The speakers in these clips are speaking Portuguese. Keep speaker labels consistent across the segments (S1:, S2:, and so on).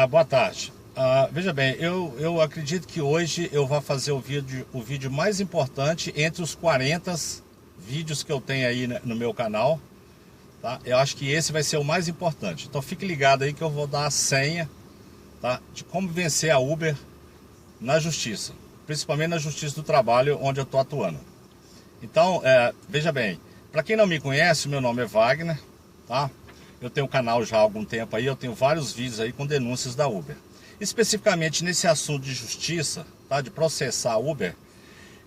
S1: Boa tarde. Veja bem, eu acredito que hoje eu vou fazer o vídeo mais importante entre os 40 vídeos que eu tenho aí no meu canal. Tá? Eu acho que esse vai ser o mais importante. Então fique ligado aí que eu vou dar a senha, tá, de como vencer a Uber na justiça. Principalmente na justiça do trabalho, onde eu estou atuando. Então, veja bem, para quem não me conhece, meu nome é Wagner, tá? Eu tenho um canal já há algum tempo aí, eu tenho vários vídeos aí com denúncias da Uber. Especificamente nesse assunto de justiça, tá? De processar a Uber,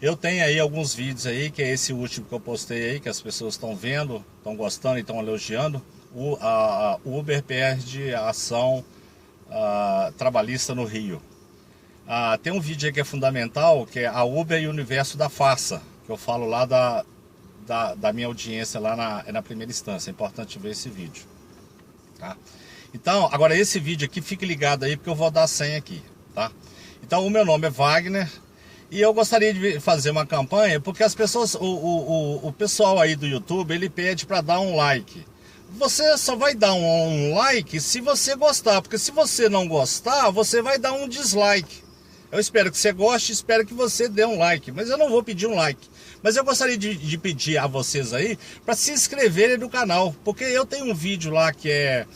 S1: eu tenho aí alguns vídeos aí, que é esse último que eu postei aí, que as pessoas estão vendo, estão gostando e estão elogiando. A Uber perde a ação trabalhista no Rio. Tem um vídeo aí que é fundamental, que é a Uber e o universo da farsa, que eu falo lá da minha audiência lá na primeira instância. É importante ver esse vídeo. Tá? Então, agora esse vídeo aqui, fique ligado aí, porque eu vou dar a senha aqui. Tá? Então, o meu nome é Wagner e eu gostaria de fazer uma campanha, porque as pessoas, o pessoal aí do YouTube, ele pede para dar um like. Você só vai dar um like se você gostar, porque se você não gostar, você vai dar um dislike. Eu espero que você goste, espero que você dê um like, mas eu não vou pedir um like. Mas eu gostaria de pedir a vocês aí para se inscreverem no canal, porque eu tenho um vídeo lá que é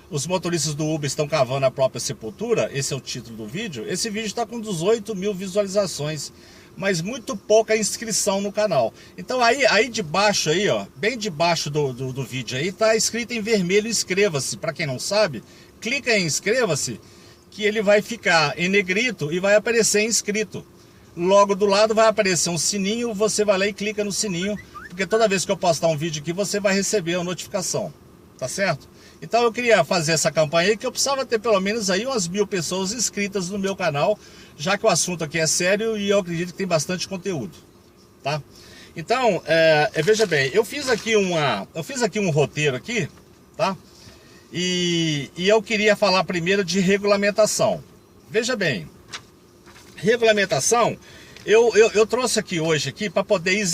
S1: os motoristas do Uber estão cavando a própria sepultura. Esse é o título do vídeo. Esse vídeo está com 18 mil visualizações, mas muito pouca inscrição no canal. Então aí debaixo aí, ó, bem debaixo do vídeo aí, tá escrito em vermelho inscreva-se. Para quem não sabe, clica em inscreva-se, que ele vai ficar em negrito e vai aparecer inscrito. Logo do lado vai aparecer um sininho, você vai lá e clica no sininho, porque toda vez que eu postar um vídeo aqui, você vai receber a notificação, tá certo? Então eu queria fazer essa campanha aí, que eu precisava ter pelo menos aí umas 1000 pessoas inscritas no meu canal, já que o assunto aqui é sério e eu acredito que tem bastante conteúdo, tá? Então, veja bem, eu fiz aqui um roteiro aqui, tá? E eu queria falar primeiro de regulamentação. Veja bem, regulamentação, eu trouxe aqui hoje aqui para poder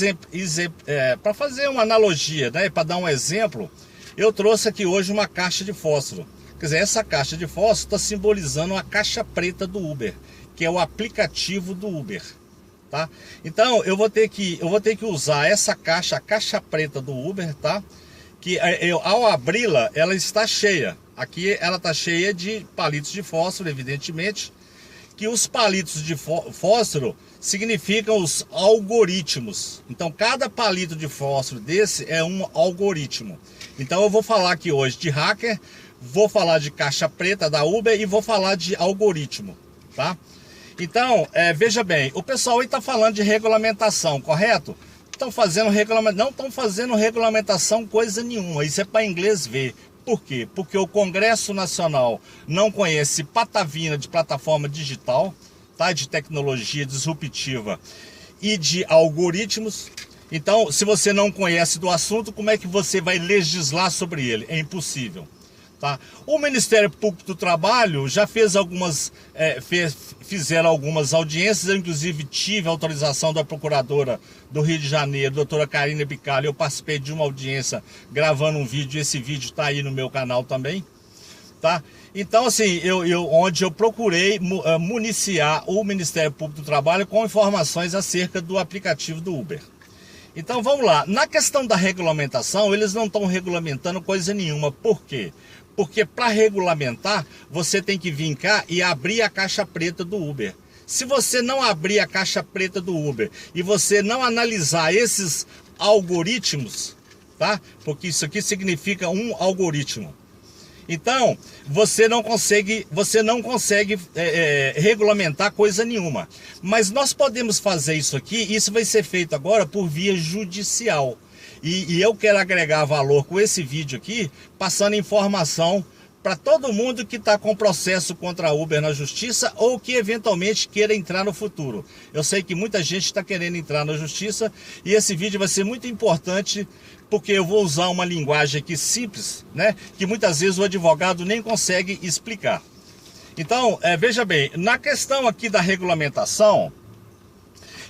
S1: para fazer uma analogia, né? Para dar um exemplo, eu trouxe aqui hoje uma caixa de fósforo. Quer dizer, essa caixa de fósforo está simbolizando a caixa preta do Uber, que é o aplicativo do Uber, tá? Então eu vou ter que usar essa caixa, a caixa preta do Uber, tá? Que ao abri-la, ela está cheia. Aqui ela está cheia de palitos de fósforo, evidentemente, que os palitos de fósforo significam os algoritmos. Então cada palito de fósforo desse é um algoritmo. Então eu vou falar aqui hoje de hacker, vou falar de caixa preta da Uber e vou falar de algoritmo, tá? Então, veja bem, o pessoal aí está falando de regulamentação, correto? Não estão fazendo regulamentação coisa nenhuma, isso é para inglês ver. Por quê? Porque o Congresso Nacional não conhece patavina de plataforma digital, tá? De tecnologia disruptiva e de algoritmos. Então, se você não conhece do assunto, como é que você vai legislar sobre ele? É impossível. Tá? O Ministério Público do Trabalho já fez fizeram algumas audiências. Eu inclusive tive a autorização da procuradora do Rio de Janeiro, doutora Karina Bicalho. Eu participei de uma audiência gravando um vídeo, esse vídeo está aí no meu canal também, tá? Então assim, onde eu procurei municiar o Ministério Público do Trabalho com informações acerca do aplicativo do Uber. Então vamos lá, na questão da regulamentação, eles não estão regulamentando coisa nenhuma. Por quê? Porque para regulamentar, você tem que vir cá e abrir a caixa preta do Uber. Se você não abrir a caixa preta do Uber e você não analisar esses algoritmos, tá? Porque isso aqui significa um algoritmo. Então, você não consegue regulamentar coisa nenhuma. Mas nós podemos fazer isso aqui, isso vai ser feito agora por via judicial. E eu quero agregar valor com esse vídeo aqui, passando informação para todo mundo que está com processo contra a Uber na justiça ou que eventualmente queira entrar no futuro. Eu sei que muita gente está querendo entrar na justiça e esse vídeo vai ser muito importante porque eu vou usar uma linguagem aqui simples, né, que muitas vezes o advogado nem consegue explicar. Então, veja bem, na questão aqui da regulamentação,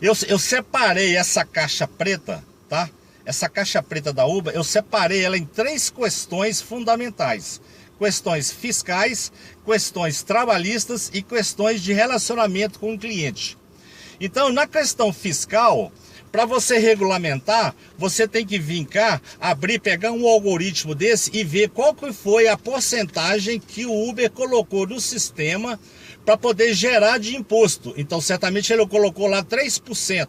S1: eu separei essa caixa preta, tá? Essa caixa preta da Uber, eu separei ela em 3 questões fundamentais. questões fiscais, questões trabalhistas e questões de relacionamento com o cliente. Então, na questão fiscal, para você regulamentar, você tem que vir cá, abrir, pegar um algoritmo desse e ver qual que foi a porcentagem que o Uber colocou no sistema para poder gerar de imposto. Então, certamente ele colocou lá 3%.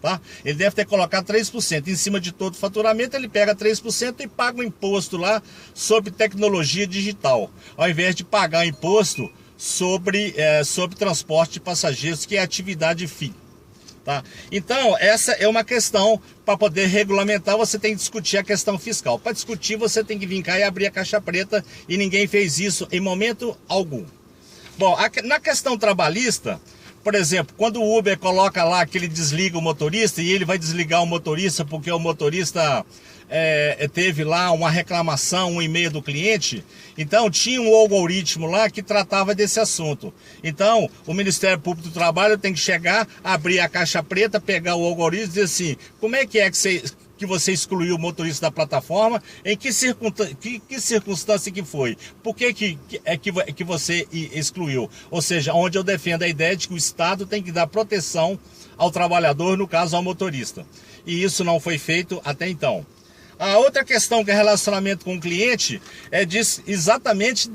S1: Tá? Ele deve ter colocado 3%. Em cima de todo o faturamento, ele pega 3% e paga um imposto lá sobre tecnologia digital, ao invés de pagar imposto sobre transporte de passageiros, que é atividade fim. Tá? Então, essa é uma questão para poder regulamentar, você tem que discutir a questão fiscal. Para discutir, você tem que vir cá e abrir a caixa preta, e ninguém fez isso em momento algum. Bom, na questão trabalhista, por exemplo, quando o Uber coloca lá que ele desliga o motorista, e ele vai desligar o motorista porque o motorista teve lá uma reclamação, um e-mail do cliente, então tinha um algoritmo lá que tratava desse assunto. Então, o Ministério Público do Trabalho tem que chegar, abrir a caixa preta, pegar o algoritmo e dizer assim, como é que você excluiu o motorista da plataforma, em que circunstância que foi, por que você excluiu, ou seja, onde eu defendo a ideia de que o Estado tem que dar proteção ao trabalhador, no caso ao motorista, e isso não foi feito até então. A outra questão que é relacionamento com o cliente exatamente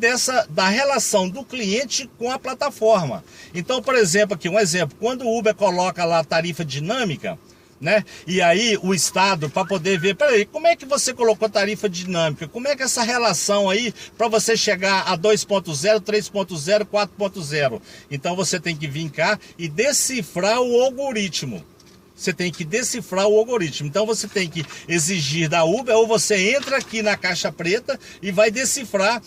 S1: da relação do cliente com a plataforma. Então, por exemplo, aqui um exemplo, quando o Uber coloca lá a tarifa dinâmica, né? E aí o Estado, para poder ver, peraí, como é que você colocou tarifa dinâmica? Como é que essa relação aí, para você chegar a 2.0, 3.0, 4.0? Então você tem que vir cá e decifrar o algoritmo. Você tem que decifrar o algoritmo. Então você tem que exigir da Uber, ou você entra aqui na caixa preta e vai decifrar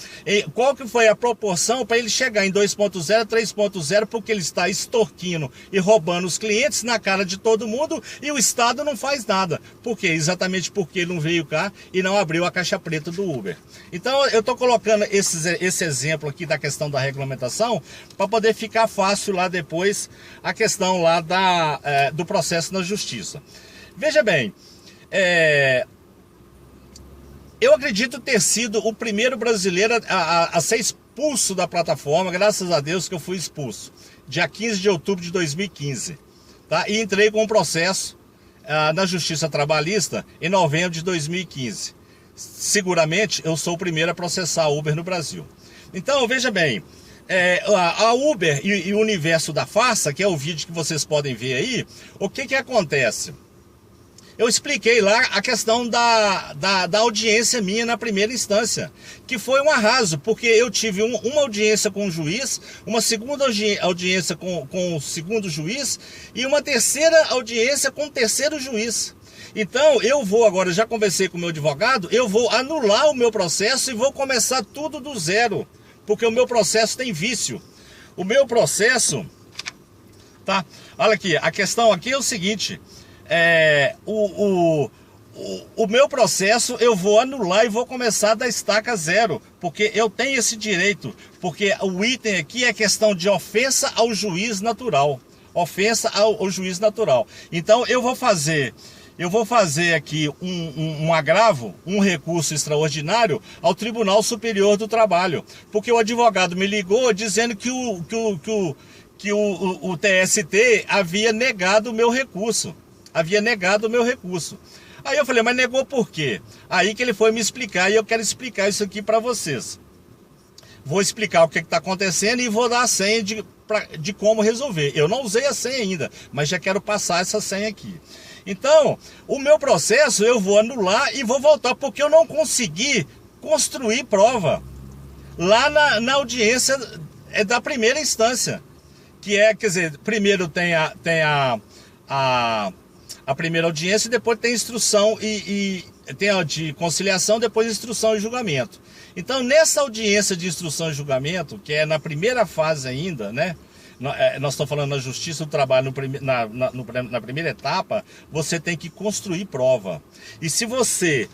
S1: qual que foi a proporção para ele chegar em 2.0, 3.0, porque ele está extorquindo e roubando os clientes na cara de todo mundo e o Estado não faz nada. Por quê? Exatamente porque ele não veio cá e não abriu a caixa preta do Uber. Então eu estou colocando esse exemplo aqui da questão da regulamentação para poder ficar fácil lá depois a questão lá do processo na justiça. Veja bem, eu acredito ter sido o primeiro brasileiro a ser expulso da plataforma, graças a Deus que eu fui expulso, dia 15 de outubro de 2015, tá? E entrei com um processo na Justiça Trabalhista em novembro de 2015. Seguramente eu sou o primeiro a processar a Uber no Brasil. Então, veja bem, a Uber e o universo da farsa, que é o vídeo que vocês podem ver aí, o que acontece? Eu expliquei lá a questão da audiência minha na primeira instância, que foi um arraso, porque eu tive uma audiência com o juiz, uma segunda audiência com o segundo juiz e uma terceira audiência com o terceiro juiz. Então, eu vou agora, já conversei com o meu advogado, eu vou anular o meu processo e vou começar tudo do zero, porque o meu processo tem vício. O meu processo, tá? Olha aqui, a questão aqui é o seguinte, o meu processo eu vou anular e vou começar da estaca zero, porque eu tenho esse direito, porque o item aqui é questão de ofensa ao juiz natural, ofensa ao juiz natural. Então eu vou fazer aqui um agravo, um recurso extraordinário ao Tribunal Superior do Trabalho, porque o advogado me ligou dizendo que o TST havia negado o meu recurso. Aí eu falei, mas negou por quê? Aí que ele foi me explicar e eu quero explicar isso aqui para vocês. Vou explicar o que está acontecendo e vou dar a senha de como resolver. Eu não usei a senha ainda, mas já quero passar essa senha aqui. Então, o meu processo eu vou anular e vou voltar, porque eu não consegui construir prova lá na audiência da primeira instância, que quer dizer, primeiro tem a primeira audiência e depois tem instrução e tem a de conciliação, depois instrução e julgamento. Então, nessa audiência de instrução e julgamento, que é na primeira fase ainda, né? Nós estamos falando na Justiça do Trabalho, na primeira etapa, você tem que construir prova. E se você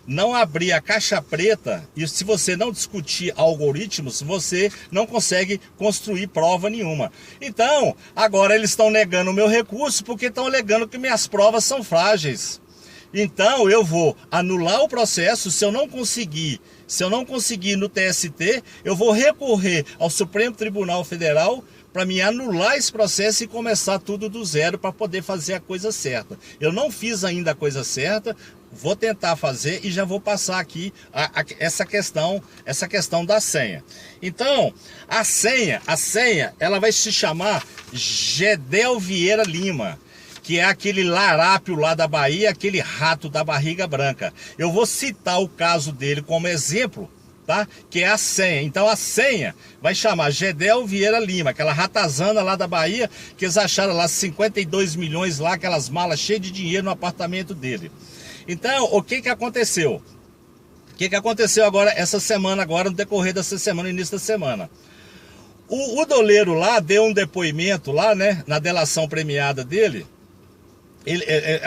S1: não abrir a caixa preta, e se você não discutir algoritmos, você não consegue construir prova nenhuma. Então, agora eles estão negando o meu recurso, porque estão alegando que minhas provas são frágeis. Então, eu vou anular o processo se eu não conseguir Se eu não conseguir no TST, eu vou recorrer ao Supremo Tribunal Federal para me anular esse processo e começar tudo do zero para poder fazer a coisa certa. Eu não fiz ainda a coisa certa, vou tentar fazer e já vou passar aqui essa questão da senha. Então, a senha, ela vai se chamar Gedel Vieira Lima, que é aquele larápio lá da Bahia, aquele rato da barriga branca. Eu vou citar o caso dele como exemplo, tá? Que é a senha. Então a senha vai chamar Gedel Vieira Lima, aquela ratazana lá da Bahia, que eles acharam lá 52 milhões lá, aquelas malas cheias de dinheiro no apartamento dele. Então, o que aconteceu? O que aconteceu agora, essa semana, agora no decorrer dessa semana, início da semana? O doleiro lá deu um depoimento lá, né, na delação premiada dele.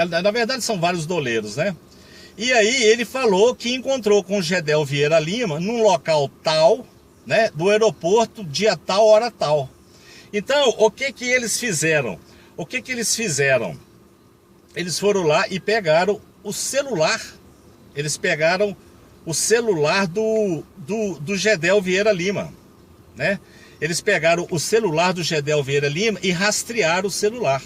S1: Na verdade são vários doleiros, né? E aí ele falou que encontrou com o Gedel Vieira Lima num local tal, né, do aeroporto, dia tal, hora tal. Então, o que eles fizeram? Eles foram lá e pegaram o celular. Eles pegaram o celular do Gedel Vieira Lima, né? Eles pegaram o celular do Gedel Vieira Lima e rastrearam o celular.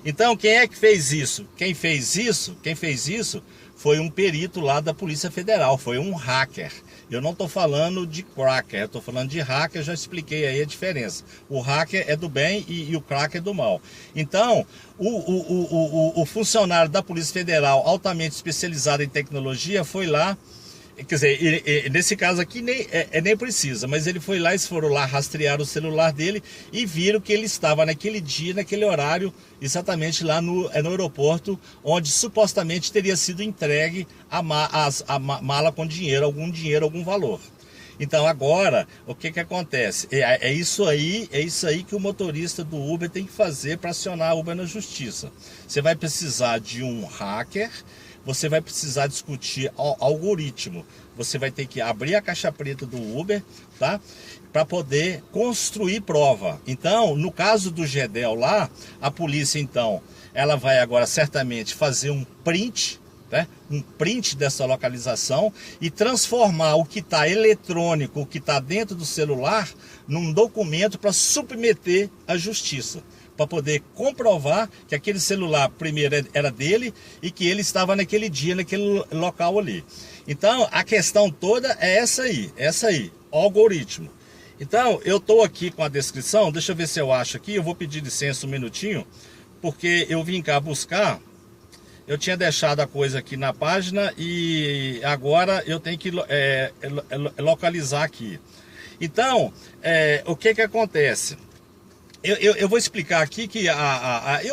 S1: Então, quem é que fez isso? Quem fez isso foi um perito lá da Polícia Federal, foi um hacker. Eu não estou falando de cracker, eu estou falando de hacker, já expliquei aí a diferença. O hacker é do bem e o cracker é do mal. Então, o funcionário da Polícia Federal, altamente especializado em tecnologia, foi lá. Quer dizer, nesse caso aqui nem precisa, mas ele foi lá, eles foram lá rastrear o celular dele e viram que ele estava naquele dia, naquele horário, exatamente lá no aeroporto, onde supostamente teria sido entregue a mala com dinheiro, algum valor. Então agora, o que acontece? É isso aí que o motorista do Uber tem que fazer para acionar a Uber na justiça. Você vai precisar de um hacker, você vai precisar discutir algoritmo. Você vai ter que abrir a caixa preta do Uber, tá? Para poder construir prova. Então, no caso do Gedel lá, a polícia, então, ela vai agora certamente fazer um print, né? Um print dessa localização e transformar o que está eletrônico, o que está dentro do celular, num documento para submeter à justiça, para poder comprovar que aquele celular primeiro era dele e que ele estava naquele dia, naquele local ali. Então, a questão toda é essa aí, algoritmo. Então, eu estou aqui com a descrição, deixa eu ver se eu acho aqui, eu vou pedir licença um minutinho, porque eu vim cá buscar, eu tinha deixado a coisa aqui na página e agora eu tenho que localizar aqui. Então, o que acontece? Eu vou explicar aqui que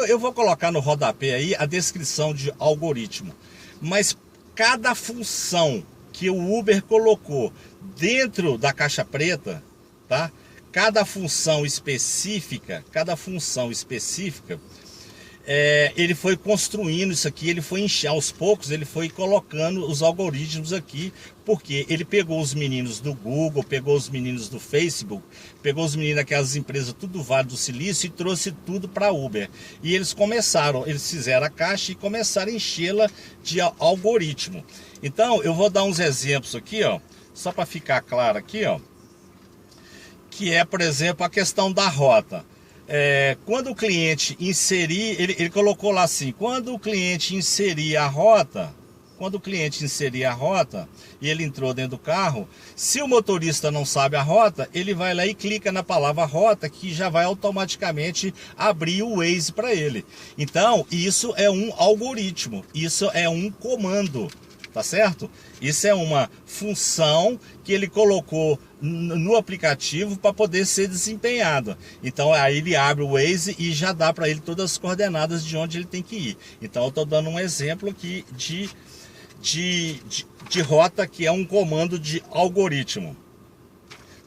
S1: eu vou colocar no rodapé aí a descrição de algoritmo, mas cada função que o Uber colocou dentro da caixa preta, tá? Cada função específica, ele foi construindo isso aqui, ele foi aos poucos, ele foi colocando os algoritmos aqui, porque ele pegou os meninos do Google, pegou os meninos do Facebook, pegou os meninos daquelas empresas, tudo do Vale do Silício, e trouxe tudo para Uber. E eles fizeram a caixa e começaram a enchê-la de algoritmo. Então, eu vou dar uns exemplos aqui, ó, só para ficar claro aqui, ó, que é, por exemplo, a questão da rota. Quando o cliente inserir, ele colocou lá assim, quando o cliente inserir a rota, e ele entrou dentro do carro, se o motorista não sabe a rota, ele vai lá e clica na palavra rota, que já vai automaticamente abrir o Waze para ele. Então, isso é um algoritmo, isso é um comando, tá certo? Isso é uma função que ele colocou no aplicativo para poder ser desempenhada. Então aí ele abre o Waze e já dá para ele todas as coordenadas de onde ele tem que ir. Então eu estou dando um exemplo aqui de rota, que é um comando de algoritmo.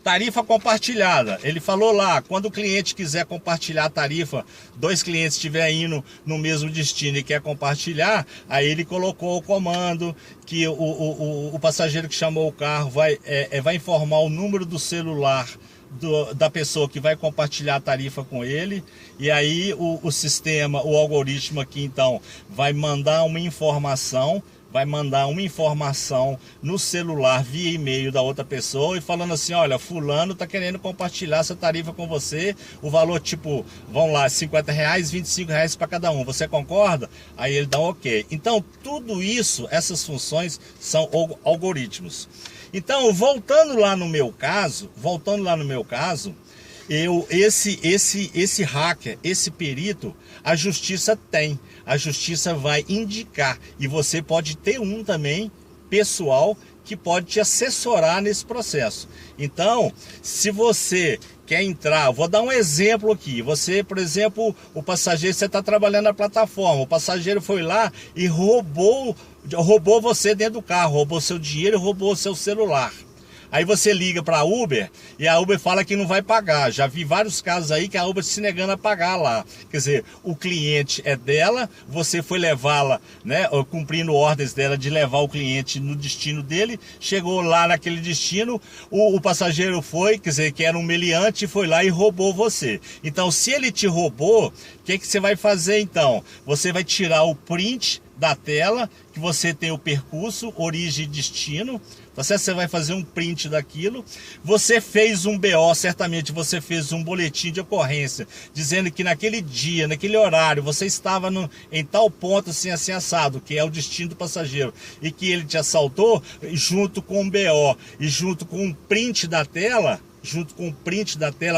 S1: Tarifa compartilhada, ele falou lá, quando o cliente quiser compartilhar a tarifa, dois clientes estiverem indo no mesmo destino e quer compartilhar, aí ele colocou o comando que o passageiro que chamou o carro vai informar o número do celular da pessoa que vai compartilhar a tarifa com ele, e aí o sistema, o algoritmo aqui então vai mandar uma informação vai mandar uma informação no celular via e-mail da outra pessoa e falando assim, olha, fulano tá querendo compartilhar essa tarifa com você, o valor tipo, vão lá, R$50, R$25 para cada um, você concorda? Aí ele dá um ok. Então tudo isso, essas funções são algoritmos. Então, voltando lá no meu caso, esse hacker, esse perito, a justiça tem. A justiça vai indicar. E você pode ter um também, pessoal, que pode te assessorar nesse processo. Então, se você quer entrar, vou dar um exemplo aqui. Você, por exemplo, o passageiro, você está trabalhando na plataforma, o passageiro foi lá e roubou você dentro do carro, roubou seu dinheiro e roubou seu celular. Aí você liga para a Uber e a Uber fala que não vai pagar. Já vi vários casos aí que a Uber se negando a pagar lá. Quer dizer, o cliente é dela, você foi levá-la, né, cumprindo ordens dela de levar o cliente no destino dele, chegou lá naquele destino, o passageiro foi, quer dizer, que era um meliante, foi lá e roubou você. Então, se ele te roubou, o que você vai fazer então? Você vai tirar o print da tela, que você tem o percurso, origem e destino, tá certo? Você vai fazer um print daquilo. Você fez um BO, certamente você fez um boletim de ocorrência, dizendo que naquele dia, naquele horário, você estava em tal ponto assim, assim assado, que é o destino do passageiro, e que ele te assaltou, junto com o BO e junto com um print da tela,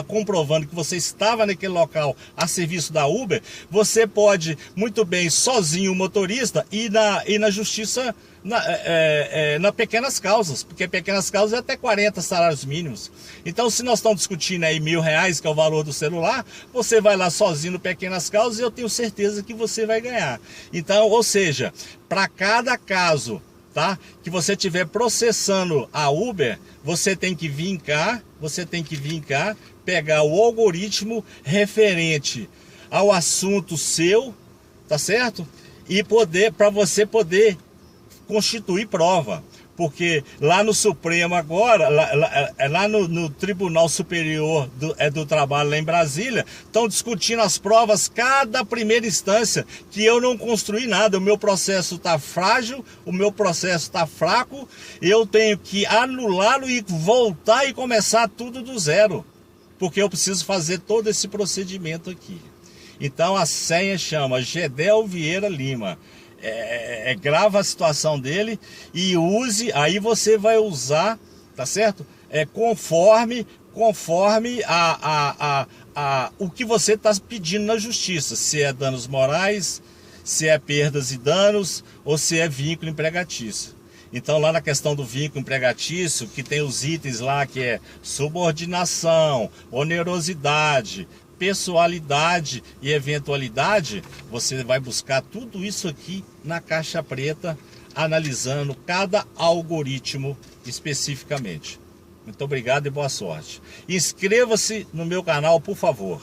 S1: comprovando que você estava naquele local a serviço da Uber, você pode muito bem, sozinho, o motorista, ir na justiça na pequenas causas, porque pequenas causas é até 40 salários mínimos. Então, se nós estamos discutindo aí R$1.000, que é o valor do celular, você vai lá sozinho no pequenas causas e eu tenho certeza que você vai ganhar. Então, ou seja, para cada caso, tá, que você estiver processando a Uber, você tem que vir cá, pegar o algoritmo referente ao assunto seu, tá certo? E para você poder constituir prova. Porque lá no Supremo agora, lá no Tribunal Superior do Trabalho lá em Brasília, estão discutindo as provas cada primeira instância, que eu não construí nada, o meu processo está frágil, o meu processo está fraco, eu tenho que anulá-lo e voltar e começar tudo do zero, porque eu preciso fazer todo esse procedimento aqui. Então a senha chama Gedel Vieira Lima. Grava a situação dele e use, aí você vai usar, tá certo? Conforme o que você está pedindo na justiça, se é danos morais, se é perdas e danos ou se é vínculo empregatício. Então lá na questão do vínculo empregatício, que tem os itens lá que é subordinação, onerosidade, pessoalidade e eventualidade, você vai buscar tudo isso aqui na caixa preta, analisando cada algoritmo especificamente. Muito obrigado e boa sorte. Inscreva-se no meu canal, por favor.